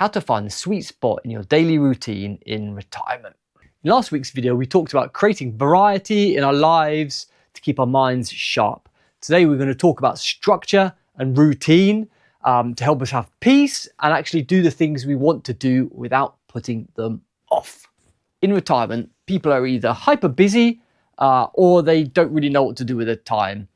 how to find the sweet spot in your daily routine in retirement. In last week's video, we talked about creating variety in our lives to keep our minds sharp. Today, we're going to talk about structure and routine to help us have peace and actually do the things we want to do without putting them off. In retirement, people are either hyper busy or they don't really know what to do with their time.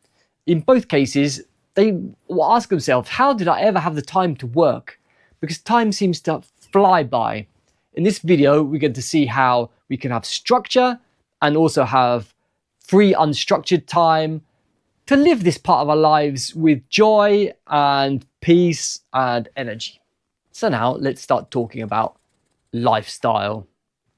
In both cases, they will ask themselves, how did I ever have the time to work? Because time seems to fly by. In this video, we're going to see how we can have structure and also have free, unstructured time to live this part of our lives with joy and peace and energy. So now let's start talking about lifestyle.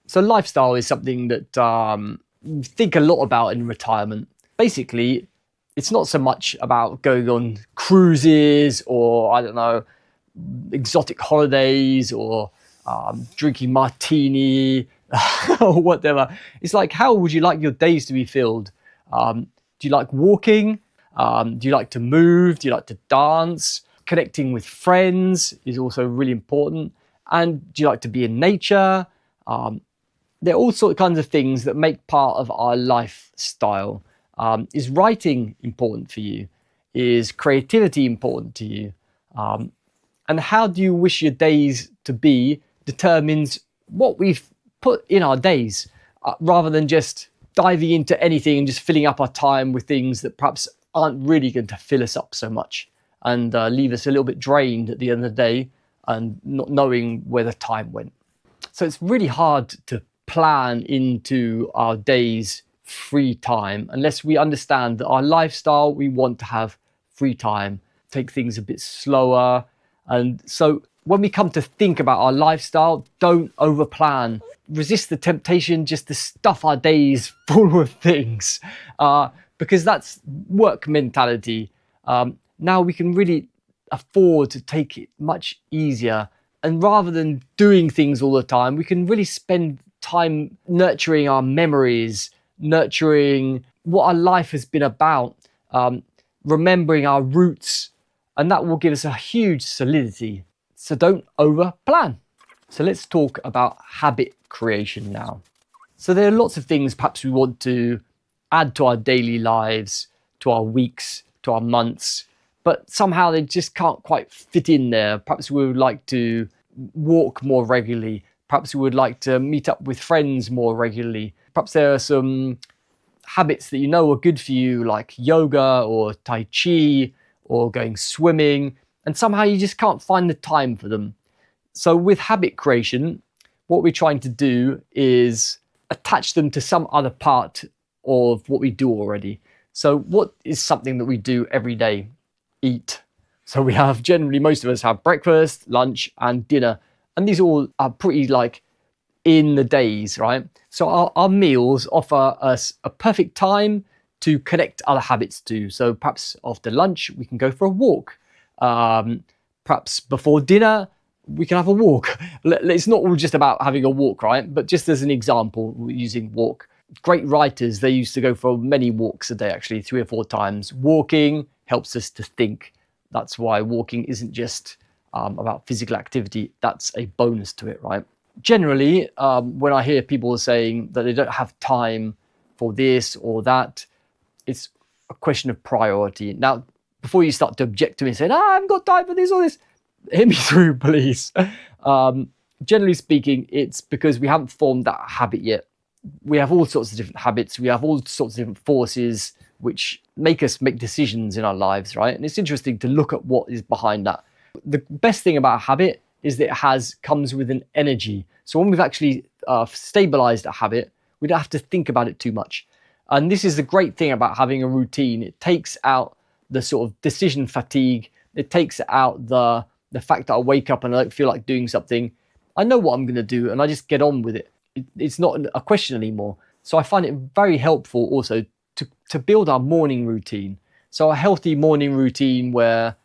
So lifestyle is something that we think a lot about in retirement. Basically, it's not so much about going on cruises or, I don't know, exotic holidays or drinking martini or whatever. It's like, how would you like your days to be filled? Do you like walking? Do you like to move? Do you like to dance? Connecting with friends is also really important. And do you like to be in nature? There are all sorts of kinds of things that make part of our lifestyle. Is writing important for you? Is creativity important to you? And how do you wish your days to be determines what we've put in our days, rather than just diving into anything and just filling up our time with things that perhaps aren't really going to fill us up so much and leave us a little bit drained at the end of the day and not knowing where the time went. So it's really hard to plan into our days free time unless we understand that our lifestyle, we want to have free time, take things a bit slower. And so when we come to think about our lifestyle, don't overplan. Resist the temptation just to stuff our days full of things, because that's work mentality. Now we can really afford to take it much easier. And rather than doing things all the time, we can really spend time nurturing our memories, nurturing what our life has been about, remembering our roots, and that will give us a huge solidity. So don't over plan. So let's talk about habit creation now. So there are lots of things perhaps we want to add to our daily lives, to our weeks, to our months, but somehow they just can't quite fit in there. Perhaps we would like to walk more regularly. Perhaps we would like to meet up with friends more regularly. Perhaps there are some habits that you know are good for you, like yoga or Tai Chi or going swimming, and somehow you just can't find the time for them. So with habit creation, what we're trying to do is attach them to some other part of what we do already. So what is something that we do every day? Eat. So we have, generally, most of us have breakfast, lunch, and dinner. And these all are pretty like in the days, right? So our meals offer us a perfect time to connect other habits to. So perhaps after lunch, we can go for a walk. Perhaps before dinner, we can have a walk. It's not all just about having a walk, right? But just as an example, we're using walk. Great writers, they used to go for many walks a day, actually 3 or 4 times. Walking helps us to think. That's why walking isn't just about physical activity. That's a bonus to it, right? Generally, when I hear people saying that they don't have time for this or that, it's a question of priority. Now, before you start to object to me and say, I haven't got time for this or this, hear me through, please. Generally speaking, it's because we haven't formed that habit yet. We have all sorts of different habits. We have all sorts of different forces which make us make decisions in our lives, right? And it's interesting to look at what is behind that. The best thing about a habit is that it comes with an energy. So when we've actually stabilized a habit, we don't have to think about it too much. And this is the great thing about having a routine. It takes out the sort of decision fatigue. It takes out the fact that I wake up and I don't feel like doing something. I know what I'm going to do and I just get on with it. It's not a question anymore. So I find it very helpful also to build our morning routine. So a healthy morning routine where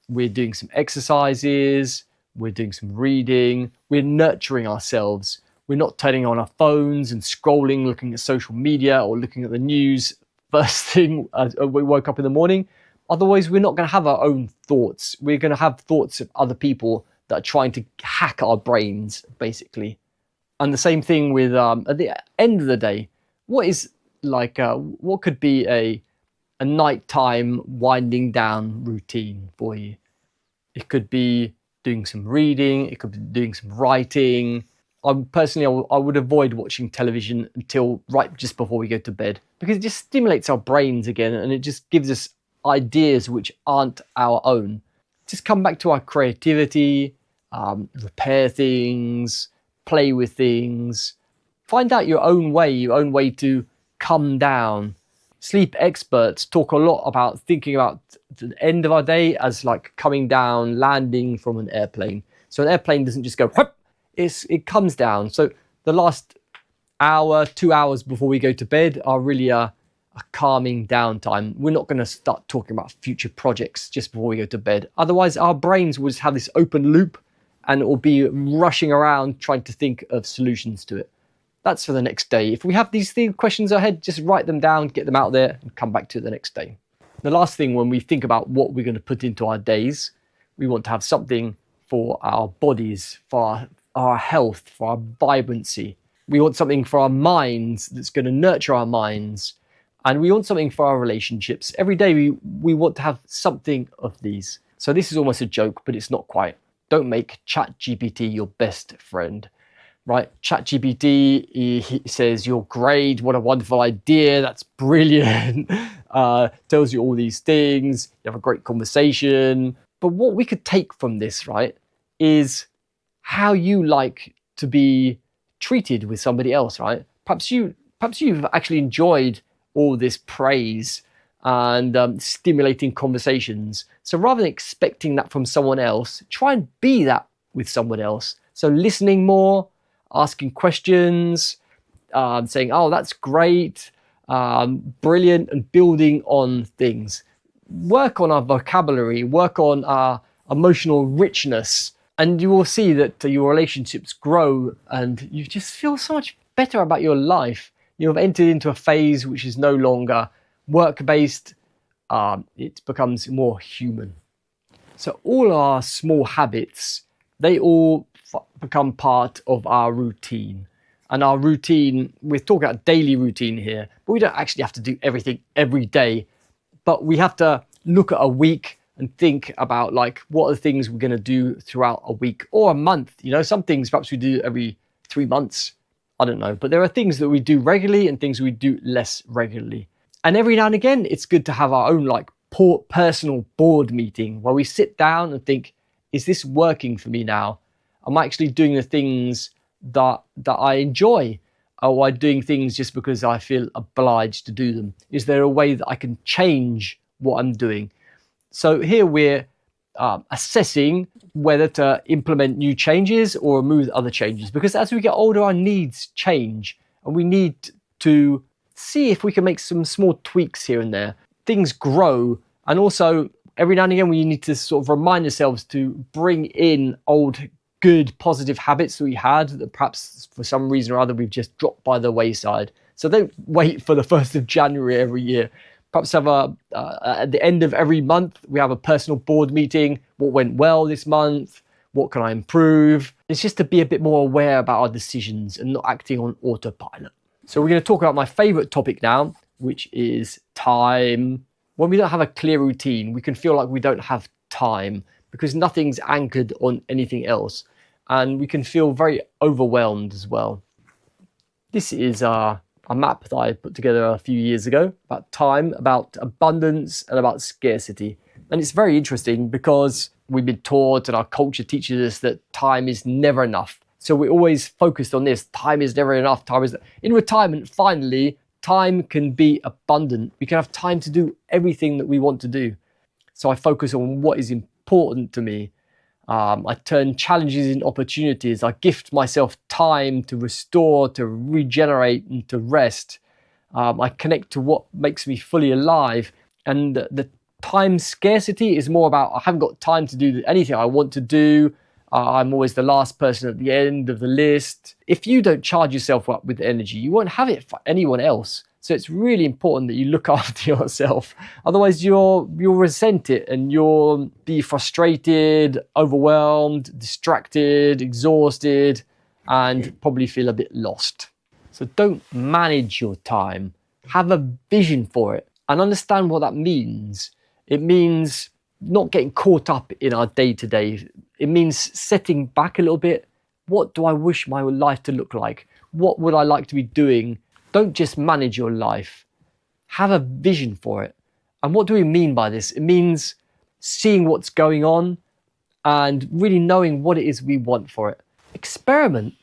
we're doing some exercises, we're doing some reading, we're nurturing ourselves. We're not turning on our phones and scrolling, looking at social media or looking at the news first thing as we woke up in the morning. Otherwise, we're not going to have our own thoughts. We're going to have thoughts of other people that are trying to hack our brains, basically. And the same thing with at the end of the day, what could be a nighttime winding down routine for you? It could be doing some reading, it could be doing some writing. I would avoid watching television until right just before we go to bed, because it just stimulates our brains again, and it just gives us ideas which aren't our own. Just come back to our creativity, repair things, play with things, find out your own way to come down. Sleep experts talk a lot about thinking about the end of our day as like coming down, landing from an airplane. So an airplane doesn't just go whoop, it comes down. So the last hour, 2 hours before we go to bed are really a calming down time. We're not going to start talking about future projects just before we go to bed. Otherwise, our brains will just have this open loop and it will be rushing around trying to think of solutions to it. That's for the next day. If we have these questions ahead, just write them down, get them out there, and come back to it the next day. The last thing, when we think about what we're going to put into our days, we want to have something for our bodies, for our health, for our vibrancy. We want something for our minds that's going to nurture our minds. And we want something for our relationships. Every day we want to have something of these. So this is almost a joke, but it's not quite. Don't make ChatGPT your best friend, right? ChatGPT, he says, you're great, what a wonderful idea, that's brilliant. Tells you all these things, you have a great conversation. But what we could take from this, right, is how you like to be treated with somebody else, right? Perhaps you've actually enjoyed all this praise and stimulating conversations. So rather than expecting that from someone else, try and be that with someone else. So listening more, asking questions, saying, oh, that's great, brilliant, and building on things. Work on our vocabulary, work on our emotional richness, and you will see that your relationships grow and you just feel so much better about your life. You have entered into a phase which is no longer work-based, it becomes more human. So all our small habits, they all become part of our routine. And our routine, we're talking about daily routine here, but we don't actually have to do everything every day. But we have to look at a week and think about like, what are the things we're going to do throughout a week or a month? You know, some things perhaps we do every 3 months. I don't know, but there are things that we do regularly and things we do less regularly. And every now and again, it's good to have our own like personal board meeting where we sit down and think, is this working for me now? Am I actually doing the things that I enjoy? Or am I doing things just because I feel obliged to do them? Is there a way that I can change what I'm doing? So here we're assessing whether to implement new changes or remove other changes, because as we get older, our needs change and we need to see if we can make some small tweaks here and there. Things grow, and also every now and again we need to sort of remind ourselves to bring in old good positive habits that we had that perhaps for some reason or other we've just dropped by the wayside. So don't wait for the 1st of January every year. Perhaps have at the end of every month, we have a personal board meeting. What went well this month? What can I improve? It's just to be a bit more aware about our decisions and not acting on autopilot. So we're going to talk about my favorite topic now, which is time. When we don't have a clear routine, we can feel like we don't have time because nothing's anchored on anything else. And we can feel very overwhelmed as well. This is a map that I put together a few years ago about time, about abundance, and about scarcity. And it's very interesting because we've been taught and our culture teaches us that time is never enough. So we're always focused on this. Time is never enough. In retirement, finally, time can be abundant. We can have time to do everything that we want to do. So I focus on what is important to me. I turn challenges into opportunities. I gift myself time to restore, to regenerate, and to rest. I connect to what makes me fully alive. And the time scarcity is more about I haven't got time to do anything I want to do. I'm always the last person at the end of the list. If you don't charge yourself up with energy, you won't have it for anyone else. So it's really important that you look after yourself. Otherwise, you'll resent it and you'll be frustrated, overwhelmed, distracted, exhausted, and probably feel a bit lost. So don't manage your time. Have a vision for it and understand what that means. It means not getting caught up in our day-to-day. It means setting back a little bit. What do I wish my life to look like? What would I like to be doing? Don't just manage your life. Have a vision for it. And what do we mean by this? It means seeing what's going on and really knowing what it is we want for it. Experiment.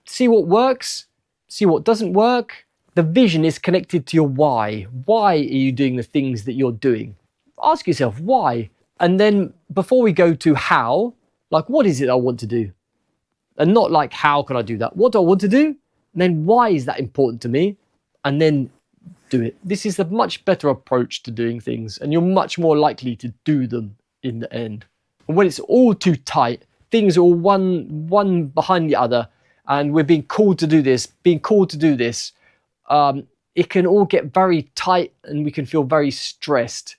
See what works. See what doesn't work. The vision is connected to your why. Why are you doing the things that you're doing? Ask yourself why. And then before we go to how, like what is it I want to do? And not like how can I do that? What do I want to do? And then why is that important to me? And then do it. This is a much better approach to doing things, and you're much more likely to do them in the end. And when it's all too tight, things are all one behind the other, and we're being called to do this, it can all get very tight and we can feel very stressed.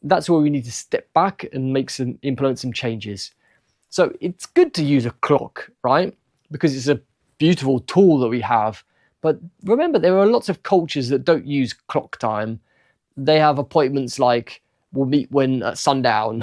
That's where we need to step back and implement some changes. So it's good to use a clock, right? Because it's a beautiful tool that we have. But remember, there are lots of cultures that don't use clock time. They have appointments like we'll meet when at sundown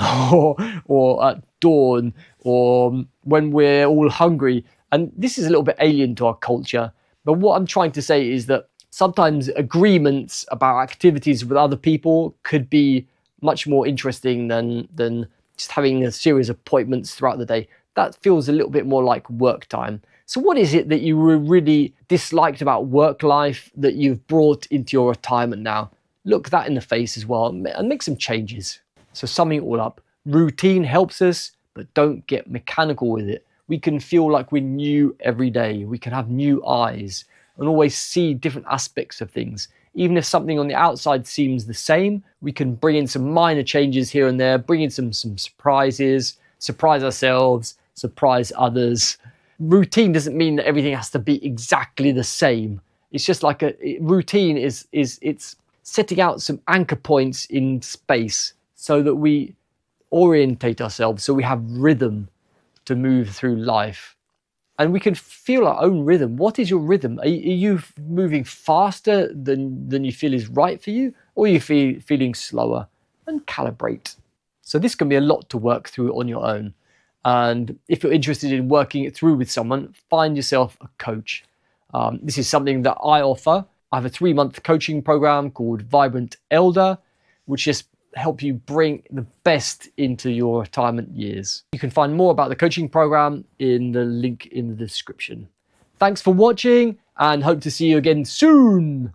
or at dawn or when we're all hungry. And this is a little bit alien to our culture. But what I'm trying to say is that sometimes agreements about activities with other people could be much more interesting than just having a series of appointments throughout the day. That feels a little bit more like work time. So what is it that you really disliked about work life that you've brought into your retirement now? Look that in the face as well and make some changes. So summing it all up, routine helps us, but don't get mechanical with it. We can feel like we're new every day. We can have new eyes and always see different aspects of things. Even if something on the outside seems the same, we can bring in some minor changes here and there, bring in some surprises, surprise ourselves, surprise others. Routine doesn't mean that everything has to be exactly the same. It's just like routine is it's setting out some anchor points in space so that we orientate ourselves, so we have rhythm to move through life. And we can feel our own rhythm. What is your rhythm? Are you moving faster than you feel is right for you? Or are you feeling slower? And calibrate. So this can be a lot to work through on your own. And if you're interested in working it through with someone, find yourself a coach. This is something that I offer. I have a 3-month coaching program called Vibrant Elder, which just help you bring the best into your retirement years. You can find more about the coaching program in the link in the description. Thanks for watching and hope to see you again soon.